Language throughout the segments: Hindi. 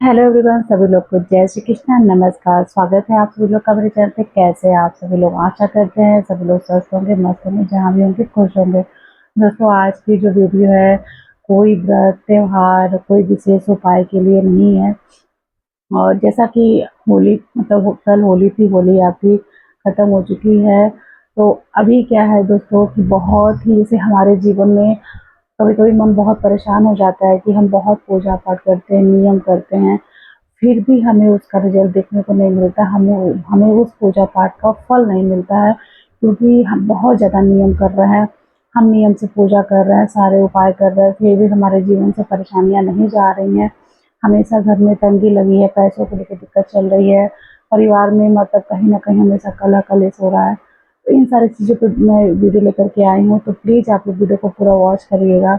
हेलो एवरीवन, सभी लोग को जय श्री कृष्ण, नमस्कार। स्वागत है आप सभी लोग का मेरे चैनल पे। कैसे हैं आप सभी लोग? आशा करते हैं सभी लोग स्वस्थ होंगे, मस्त होंगे, जहाँ भी होंगे खुश होंगे। दोस्तों, आज की जो वीडियो है कोई व्रत त्योहार कोई विशेष उपाय के लिए नहीं है। और जैसा कि होली मतलब कल होली थी, होली अभी खत्म हो चुकी है। तो अभी क्या है दोस्तों कि बहुत ही जैसे हमारे जीवन में कभी कभी मन बहुत परेशान हो जाता है कि हम बहुत पूजा पाठ करते हैं, नियम करते हैं, फिर भी हमें उसका रिजल्ट देखने को नहीं मिलता। हमें हमें उस पूजा पाठ का फल नहीं मिलता है, क्योंकि हम बहुत ज़्यादा नियम कर रहे हैं। हम नियम से पूजा कर रहे हैं, सारे उपाय कर रहे हैं, फिर भी हमारे जीवन से परेशानियां नहीं जा रही हैं। हमेशा घर में तंगी लगी है, पैसों को लेकर दिक्कत चल रही है, परिवार में मतलब कहीं ना कहीं हमेशा कलह कलेश हो रहा है। तो इन सारी चीज़ों पर मैं वीडियो लेकर के आई हूँ। तो प्लीज़ आप लोग वीडियो को पूरा वॉच करिएगा।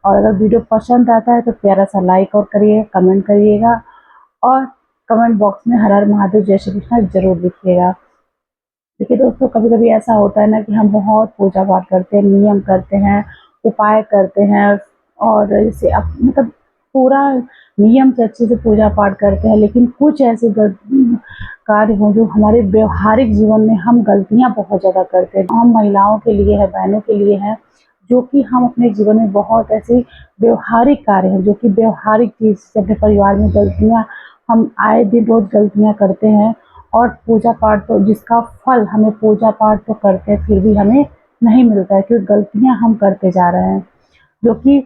और अगर वीडियो पसंद आता है तो प्यारा सा लाइक और करिए, कमेंट करिएगा, और कमेंट बॉक्स में हर हर महादेव जय श्री कृष्ण जरूर लिखिएगा। देखिए दोस्तों, कभी कभी ऐसा होता है ना कि हम बहुत पूजा पाठ करते हैं, नियम करते हैं, उपाय करते हैं, और जैसे अब मतलब पूरा नियम से अच्छे से पूजा पाठ करते हैं, लेकिन कुछ ऐसे कार्य हों जो हमारे व्यवहारिक जीवन में हम गलतियां बहुत ज़्यादा करते हैं। हम महिलाओं के लिए है, बहनों के लिए है, जो कि हम अपने जीवन में बहुत ऐसे व्यवहारिक कार्य हैं, जो कि व्यवहारिक चीज़ से अपने परिवार में गलतियां हम आए दिन रोज गलतियां करते हैं। और पूजा पाठ तो जिसका फल हमें पूजा पाठ तो करते हैं फिर भी हमें नहीं मिलता है, क्योंकि गलतियां हम करते जा रहे हैं, जो कि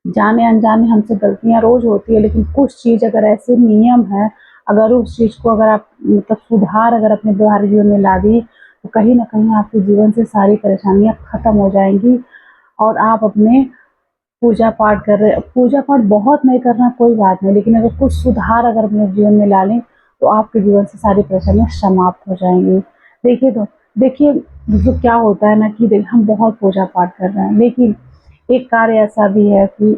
जाने अनजाने हमसे गलतियां रोज होती है। लेकिन कुछ चीज़ अगर ऐसे नियम है, अगर उस चीज़ को अगर आप मतलब सुधार अगर अपने व्यवहारिक जीवन में ला दी, तो कहीं ना कहीं आपके जीवन से सारी परेशानियां खत्म हो जाएंगी। और आप अपने पूजा पाठ कर रहे हैं, पूजा पाठ बहुत नहीं करना कोई बात नहीं, लेकिन अगर कुछ सुधार अगर अपने जीवन में ला लें तो आपके जीवन से सारी परेशानियां समाप्त हो जाएंगी। देखिए तो देखिए जो क्या होता है ना कि हम बहुत पूजा पाठ कर रहे हैं, लेकिन एक कार्य ऐसा भी है कि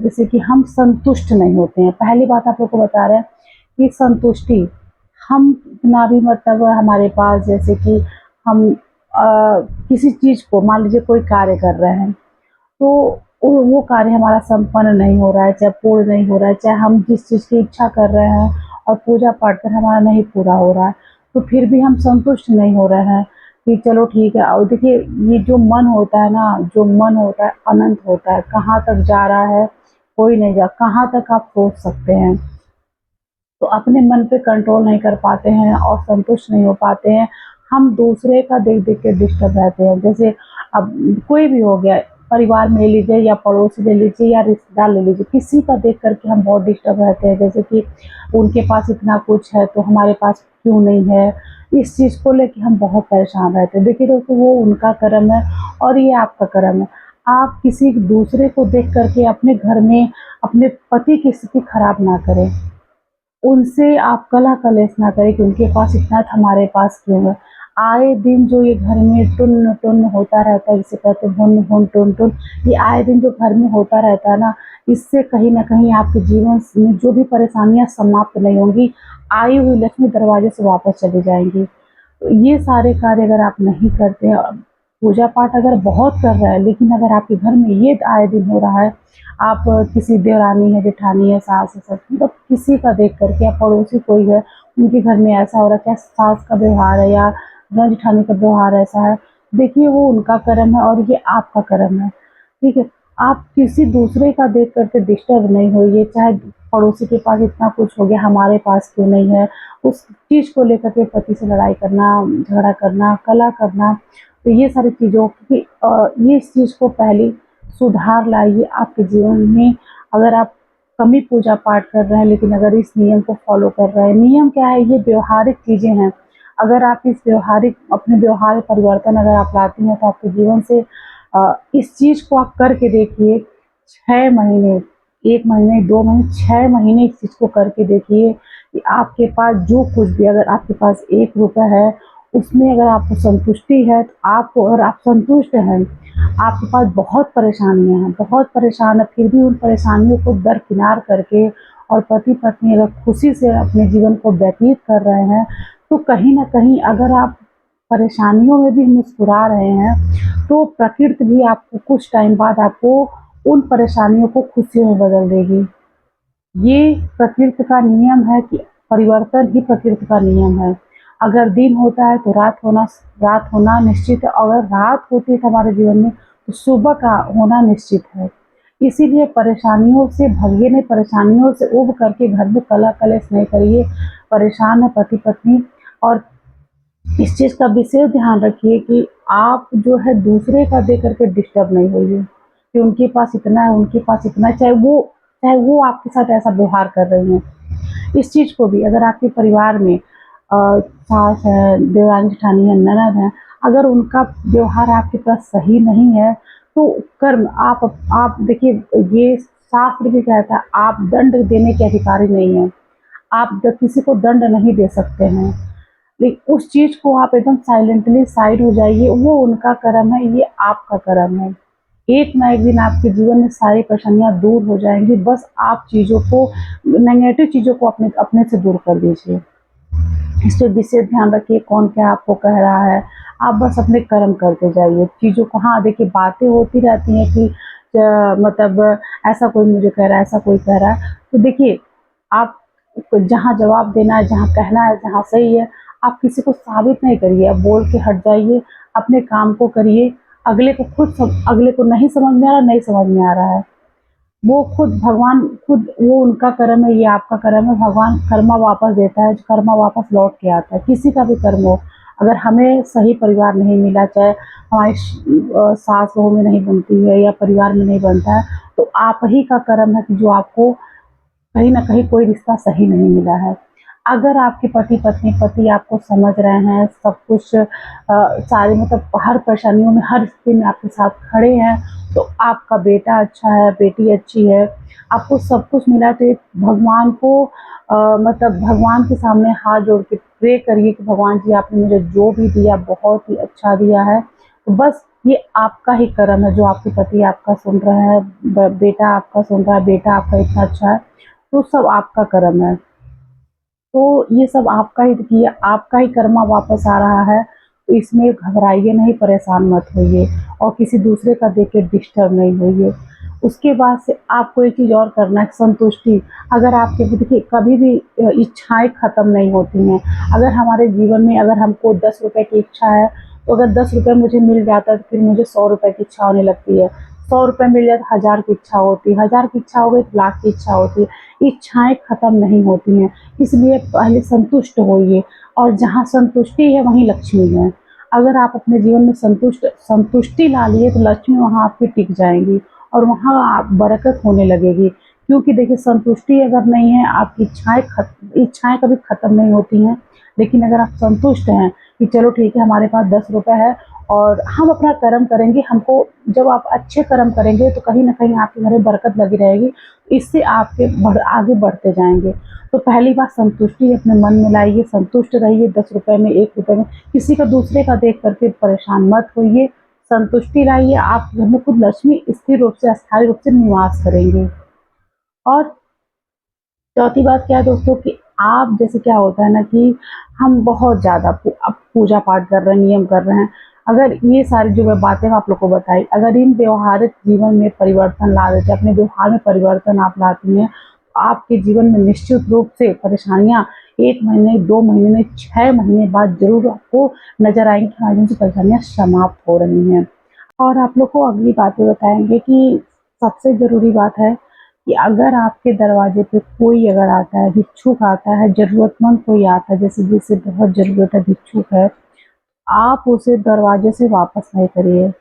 जैसे कि हम संतुष्ट नहीं होते हैं। पहली बात आप लोग को बता रहे हैं कि संतुष्टि, हम इतना भी मतलब हमारे पास जैसे कि हम किसी चीज़ को मान लीजिए कोई कार्य कर रहे हैं, तो वो कार्य हमारा संपन्न नहीं हो रहा है, चाहे पूर्ण नहीं हो रहा है, चाहे हम जिस चीज़ की इच्छा कर रहे हैं और पूजा पाठ कर हमारा नहीं पूरा हो रहा है, तो फिर भी हम संतुष्ट नहीं हो रहे हैं कि चलो ठीक है। और देखिए, ये जो मन होता है ना, जो मन होता है अनंत होता है, कहाँ तक जा रहा है कोई नहीं जा, कहाँ तक आप सोच सकते हैं। तो अपने मन पे कंट्रोल नहीं कर पाते हैं और संतुष्ट नहीं हो पाते हैं। हम दूसरे का देख देख के डिस्टर्ब रहते हैं। जैसे अब कोई भी हो गया, परिवार में ले लीजिए या पड़ोसी ले लीजिए या रिश्तेदार ले लीजिए, किसी का देख करके हम बहुत डिस्टर्ब रहते हैं। जैसे कि उनके पास इतना कुछ है तो हमारे पास क्यों नहीं है, इस चीज़ को लेके हम बहुत परेशान रहते हैं। देखिए दोस्तों, वो उनका कर्म है और ये आपका कर्म है। आप किसी दूसरे को देख करके अपने घर में अपने पति की स्थिति खराब ना करें, उनसे आप कलह कलेश ना करें कि उनके पास इतना था हमारे पास क्यों है। आए दिन जो ये घर में टुन टुन होता रहता है, जिसे कहते हैं भुन भुन टुन टुन, ये आए दिन जो घर में होता रहता है ना, इससे कहीं न कहीं आपके जीवन में जो भी परेशानियाँ समाप्त नहीं होंगी, आई हुई लक्ष्मी दरवाजे से वापस चली जाएँगी। तो ये सारे कार्य अगर आप नहीं करते हैं, पूजा पाठ अगर बहुत कर रहे हैं, लेकिन अगर आपके घर में ये आए दिन हो रहा है, आप किसी देवरानी है, जेठानी है, सास है, सस मतलब किसी का देख करके या पड़ोसी कोई है, उनके घर में ऐसा हो रहा है, क्या सास का व्यवहार है या जेठानी का व्यवहार ऐसा है, देखिए वो उनका कर्म है और ये आपका कर्म है। ठीक है? आप किसी दूसरे का देख करके डिस्टर्ब नहीं होइए, चाहे पड़ोसी के पास इतना कुछ हो गया, हमारे पास क्यों नहीं है, उस चीज़ को लेकर के पति से लड़ाई करना, झगड़ा करना, कलह करना। तो ये सारी चीज़ों की ये इस चीज़ को पहले सुधार लाइए आपके जीवन में। अगर आप कम ही पूजा पाठ कर रहे हैं, लेकिन अगर इस नियम को फॉलो कर रहे हैं, नियम क्या है, ये व्यवहारिक चीज़ें हैं। अगर आप इस व्यवहारिक अपने व्यवहार में परिवर्तन अगर आप लाती हैं, तो आपके जीवन से इस चीज़ को आप करके देखिए। 6 महीने, 1 महीने, 2 महीने, 6 महीने इस चीज़ को करके देखिए कि आपके पास जो कुछ भी, अगर आपके पास ₹1 है, उसमें अगर आपको संतुष्टि है, तो आपको, अगर आप संतुष्ट हैं, आपके पास बहुत परेशानियाँ हैं, बहुत परेशान हैं, फिर भी उन परेशानियों को दरकिनार करके और पति-पत्नी अगर खुशी से अपने जीवन को व्यतीत कर रहे हैं, तो कहीं न कहीं अगर आप परेशानियों में भी मुस्कुरा रहे हैं, तो प्रकृति भी आपको कुछ टाइम बाद आपको उन परेशानियों को खुशियों में बदल देगी। ये प्रकृति का नियम है कि परिवर्तन ही प्रकृति का नियम है। अगर दिन होता है तो रात होना निश्चित है, अगर रात होती है तो हमारे जीवन में तो सुबह का होना निश्चित है। इसीलिए परेशानियों से भागिए नहीं, परेशानियों से उब करके घर में कलह कलेश नहीं करिए। परेशान है पति पत्नी, और इस चीज़ का विशेष ध्यान रखिए कि आप जो है दूसरे का दे करके डिस्टर्ब नहीं होइए कि उनके पास इतना है, उनके पास इतना है, चाहे वो आपके साथ ऐसा व्यवहार कर रही हैं। इस चीज़ को भी अगर आपके परिवार में सास है, देवरानी-जेठानी है, ननद है, अगर उनका व्यवहार आपके पास सही नहीं है, तो कर्म आप देखिए, ये शास्त्र भी कहता है, आप दंड देने के अधिकारी नहीं हैं। आप किसी को दंड नहीं दे सकते हैं। लेकिन उस चीज़ को आप एकदम साइलेंटली साइड हो जाइए, वो उनका कर्म है, ये आपका कर्म है। एक ना एक दिन आपके जीवन में सारी परेशानियाँ दूर हो जाएँगी, बस आप चीज़ों को, नेगेटिव चीज़ों को अपने अपने से दूर कर दीजिए। इस पे विशेष ध्यान रखिए कौन क्या आपको कह रहा है, आप बस अपने कर्म करते जाइए। चीज़ों को, हाँ, देखिए बातें होती रहती हैं कि मतलब ऐसा कोई मुझे कह रहा है, ऐसा कोई कह रहा है, तो देखिए आप जहाँ जवाब देना है, जहाँ कहना है, जहाँ सही है, आप किसी को साबित नहीं करिए, आप बोल के हट जाइए, अपने काम को करिए। अगले को नहीं समझ में आ रहा, नहीं समझ में आ रहा है, वो खुद भगवान, खुद वो उनका कर्म है, ये आपका कर्म है। भगवान कर्मा वापस देता है, कर्मा वापस लौट के आता है, किसी का भी कर्म हो। अगर हमें सही परिवार नहीं मिला, चाहे हमारी सास बहू में नहीं बनती है या परिवार में नहीं बनता है, तो आप ही का कर्म है कि जो आपको कहीं न कहीं कोई रिश्ता सही नहीं मिला है। अगर आपके पति आपको समझ रहे हैं, सब कुछ सारे मतलब हर परेशानियों में, हर स्थिति में आपके साथ खड़े हैं, तो आपका बेटा अच्छा है, बेटी अच्छी है, आपको सब कुछ मिला है, तो ये भगवान को मतलब भगवान के सामने हाथ जोड़ के प्रे करिए कि भगवान जी, आपने मुझे जो भी दिया बहुत ही अच्छा दिया है। तो बस ये आपका ही कर्म है, जो आपके पति आपका सुन रहे हैं, बेटा आपका सुन रहा है, बेटा आपका इतना अच्छा है, तो सब आपका कर्म है। तो ये सब आपका ही किया, आपका ही कर्मा वापस आ रहा है, तो इसमें घबराइए नहीं, परेशान मत होइए और किसी दूसरे का देख के डिस्टर्ब नहीं होइए। उसके बाद से आपको एक चीज़ और करना है, संतुष्टि। अगर आपके देखिए कभी भी इच्छाएँ ख़त्म नहीं होती हैं। अगर हमारे जीवन में अगर हमको ₹10 की इच्छा है, तो अगर ₹10 मुझे मिल जाता है, तो फिर मुझे ₹100 की इच्छा होने लगती है। ₹100 मिल जाए तो 1000 की इच्छा होती है, 1000 की इच्छा हो गई तो लाख की इच्छा होती है। इच्छाएँ ख़त्म नहीं होती हैं। इसलिए पहले संतुष्ट होइए, और जहाँ संतुष्टि है वहीं लक्ष्मी है। अगर आप अपने जीवन में संतुष्टि ला लिए तो लक्ष्मी वहाँ आपकी टिक जाएँगी और वहाँ आप बरकत होने लगेगी। क्योंकि देखिए संतुष्टि अगर नहीं है, आपकी इच्छाएँ कभी ख़त्म नहीं होती हैं। लेकिन अगर आप संतुष्ट हैं कि चलो ठीक है, हमारे पास ₹10 है और हम अपना कर्म करेंगे, हमको जब आप अच्छे कर्म करेंगे तो कहीं न कहीं आपके घर में बरकत लगी रहेगी। इससे आपके आगे बढ़ते जाएँगे। तो पहली बात, संतुष्टि अपने मन में लाइए, संतुष्ट रहिए, ₹10 में, ₹1 में, किसी का दूसरे का देख कर के परेशान मत होइए, संतुष्टि लाइए, आपके घर में खुद लक्ष्मी स्थिर रूप से, अस्थायी रूप से निवास करेंगे। और चौथी बात क्या है दोस्तों, कि आप जैसे क्या होता है ना कि हम बहुत ज़्यादा अब पूजा पाठ कर रहे हैं, नियम कर रहे हैं। अगर ये सारी जो मैं बातें आप लोग को बताई, अगर इन व्यवहारिक जीवन में परिवर्तन ला देते हैं, अपने व्यवहार में परिवर्तन आप लाती हैं, तो आपके जीवन में निश्चित रूप से परेशानियाँ 1 महीने, 2 महीने में, 6 महीने बाद ज़रूर आपको नज़र आएँगी कि हाँ, जिनसे परेशानियाँ समाप्त हो रही हैं। और आप लोग को अगली बातें बताएँगे कि सबसे ज़रूरी बात है कि अगर आपके दरवाजे पे कोई अगर आता है, भिक्षुक आता है, ज़रूरतमंद कोई आता है, जैसे जिसे बहुत ज़रूरत है, भिक्षुक है, आप उसे दरवाजे से वापस नहीं करिए।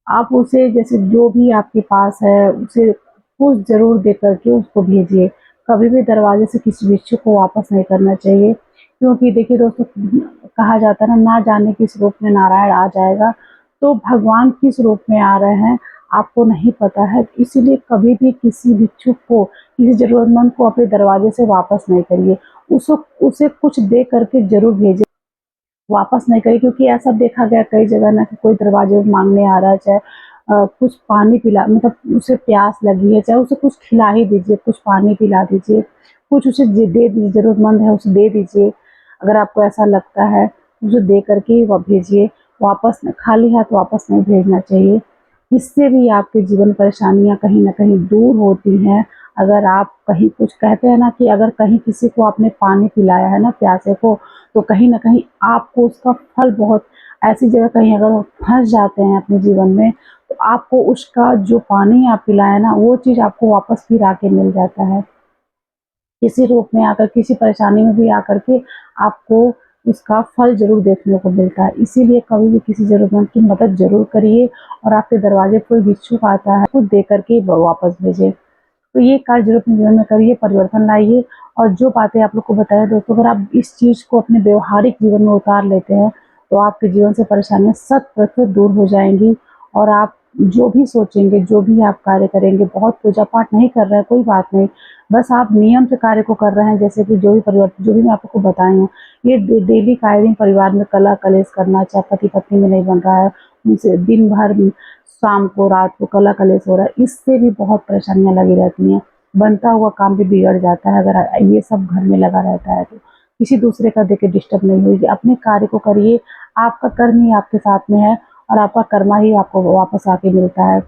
आप उसे, जैसे जो भी आपके पास है, उसे कुछ ज़रूर दे कर के उसको भेजिए। कभी भी दरवाजे से किसी भिक्षुक को वापस नहीं करना चाहिए, क्योंकि देखिए दोस्तों, कहा जाता है ना, ना जाने किस रूप में नारायण आ जाएगा, तो भगवान किस रूप में आ रहे हैं आपको नहीं पता है। इसीलिए कभी भी किसी भिक्षुक को, किसी ज़रूरतमंद को अपने दरवाजे से वापस नहीं करिए। उसे कुछ दे करके ज़रूर भेजें, वापस नहीं करिए, क्योंकि ऐसा देखा गया कई जगह ना कि कोई दरवाजे पे माँगने आ रहा है, चाहे कुछ पानी पिला, मतलब उसे प्यास लगी है, चाहे उसे कुछ खिला ही दीजिए, कुछ पानी पिला दीजिए, कुछ उसे दे दीजिए, ज़रूरतमंद है उसे दे दीजिए। अगर आपको ऐसा लगता है, उसे दे कर के भेजिए, वापस खाली हाथ वापस नहीं भेजना चाहिए। इससे भी आपके जीवन परेशानियाँ कहीं न कहीं दूर होती हैं, अगर आप कहीं कुछ कहते हैं ना कि अगर कहीं किसी को आपने पानी पिलाया है ना प्यासे को, तो कहीं न कहीं आपको उसका फल बहुत ऐसी जगह कहीं अगर वो फँस जाते हैं अपने जीवन में, तो आपको उसका जो पानी आप पिलाए ना, वो चीज़ आपको वापस फिर आके मिल जाता है। किसी रूप में आकर, किसी परेशानी में भी आकर के आपको उसका फल ज़रूर देखने को मिलता है। इसीलिए कभी भी किसी ज़रूरतमंद की मदद ज़रूर करिए और आपके दरवाज़े पे कोई भिक्षुक आता है, तो दे कर के वापस भेजें। तो ये कार्य ज़रूर अपने जीवन में करिए, परिवर्तन लाइए और जो बातें आप लोग को बताया दोस्तों, अगर आप इस चीज़ को अपने व्यवहारिक जीवन में उतार लेते हैं, तो आपके जीवन से परेशानियाँ शत प्रतिशत दूर हो जाएँगी और आप जो भी सोचेंगे, जो भी आप कार्य करेंगे, बहुत पूजा-पाठ नहीं कर रहे हैं, कोई बात नहीं। बस आप नियम से कार्य को कर रहे हैं, जैसे कि जो भी मैं आप लोग को बताई हूँ, ये डेली का दिन परिवार में कलह-कलेश करना, चाहे पति-पत्नी में नहीं बन रहा है, उनसे दिन भर शाम को, रात को कलह-कलेश हो रहा है, इससे भी बहुत परेशानियाँ लगी रहती हैं। बनता हुआ काम भी बिगड़ जाता है अगर ये सब घर में लगा रहता है तो। किसी दूसरे का देख के डिस्टर्ब नहीं होइए, अपने कार्य को करिए, आपका कर्म ही आपके साथ में है और आपका कर्मा ही आपको वापस आके मिलता है।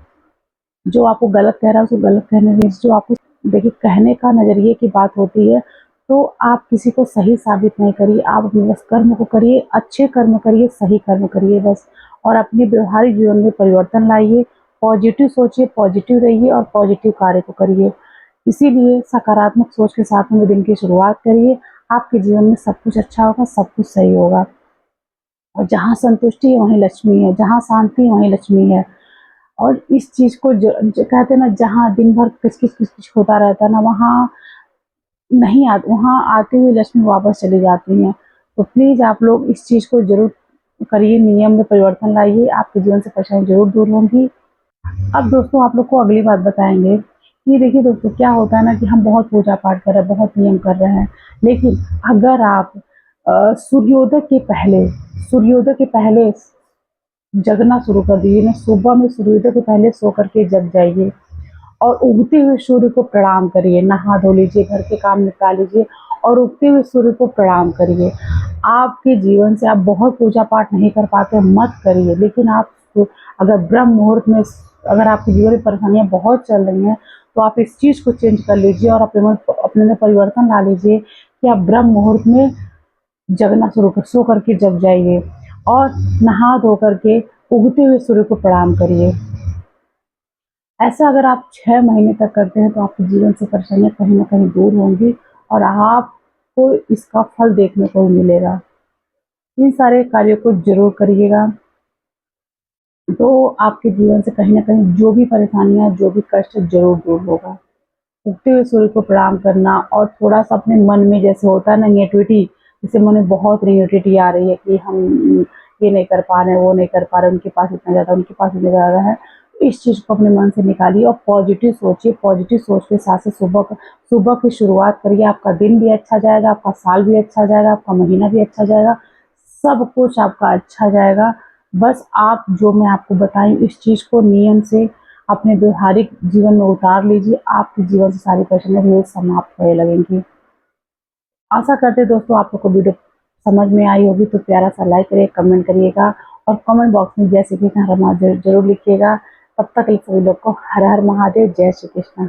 जो आपको गलत कह रहा है, उसको गलत कहने दीजिए, जो आपको देखिए कहने का नज़रिए की बात होती है, तो आप किसी को सही साबित नहीं करिए, आप अपने बस कर्म को करिए, अच्छे कर्म करिए, सही कर्म करिए बस और अपने व्यवहारिक जीवन में परिवर्तन लाइए, पॉजिटिव सोचिए, पॉजिटिव रहिए और पॉजिटिव कार्य को करिए। इसीलिए सकारात्मक सोच के साथ में दिन की शुरुआत करिए, आपके जीवन में सब कुछ अच्छा होगा, सब कुछ सही होगा और जहाँ संतुष्टि है, वहीं लक्ष्मी है, जहाँ शांति है, वहीं लक्ष्मी है। और इस चीज़ को जो कहते हैं ना जहाँ दिन भर किच-किच होता रहता है ना वहाँ नहीं वहाँ आती हुई लक्ष्मी वापस चली जाती हैं। तो प्लीज़ आप लोग इस चीज़ को ज़रूर करिए, नियम में परिवर्तन लाइए, आपके जीवन से परेशानी ज़रूर दूर होंगी। अब दोस्तों आप लोग को अगली बात बताएँगे कि देखिए दोस्तों क्या होता है ना कि हम बहुत पूजा-पाठ कर रहे हैं, बहुत नियम कर रहे हैं, लेकिन अगर आप सूर्योदय के पहले जगना शुरू कर दीजिए ना, सुबह में सूर्योदय के पहले सो कर के जग जाइए और उगते हुए सूर्य को प्रणाम करिए, नहा धो लीजिए, घर के काम निपटा लीजिए और उगते हुए सूर्य को प्रणाम करिए। आपके जीवन से आप बहुत पूजा-पाठ नहीं कर पाते, मत करिए, लेकिन आप अगर ब्रह्म मुहूर्त में अगर आपके जीवन में परेशानियाँ बहुत चल रही हैं, तो आप इस चीज़ को चेंज कर लीजिए और अपने में परिवर्तन ला लीजिए कि आप ब्रह्म मुहूर्त में जगना सो करके जग जाइए और नहा धो करके उगते हुए सूर्य को प्रणाम करिए। ऐसा अगर आप 6 महीने तक करते हैं तो आपके जीवन से परेशानियाँ कहीं न कहीं दूर होंगी और आपको इसका फल देखने को मिलेगा। इन सारे कार्यों को ज़रूर करिएगा, तो आपके जीवन से कहीं न कहीं जो भी परेशानियाँ, जो भी कष्ट ज़रूर दूर होगा। उगते हुए सूर्य को प्रणाम करना और थोड़ा-सा अपने मन में जैसे होता है ना नेगेटिविटी, जैसे मन में बहुत नेगेटिविटी आ रही है कि हम ये नहीं कर पा रहे हैं, वो नहीं कर पा रहे हैं, उनके पास इतना ज़्यादा, उनके पास इतना ज़्यादा है। इस चीज़ को अपने मन से निकालिए और पॉजिटिव सोचिए, पॉजिटिव सोच के साथ से सुबह की शुरुआत करिए, आपका दिन भी अच्छा जाएगा, आपका साल भी अच्छा जाएगा, आपका महीना भी अच्छा जाएगा, सब कुछ आपका अच्छा जाएगा। बस आप जो मैं आपको बताई इस चीज़ को नियम से अपने व्यवहारिक जीवन में उतार लीजिए, आपके जीवन से सारी परेशानियाँ धीरे समाप्त होने लगेंगी। आशा करते हैं दोस्तों आप लोग को वीडियो समझ में आई होगी, तो प्यारा सा लाइक करिए, कमेंट करिएगा और कमेंट बॉक्स में जय श्री कृष्ण हर महादेव ज़रूर लिखिएगा। तब तक के लिए सभी लोग को हर हर महादेव, जय श्री कृष्ण।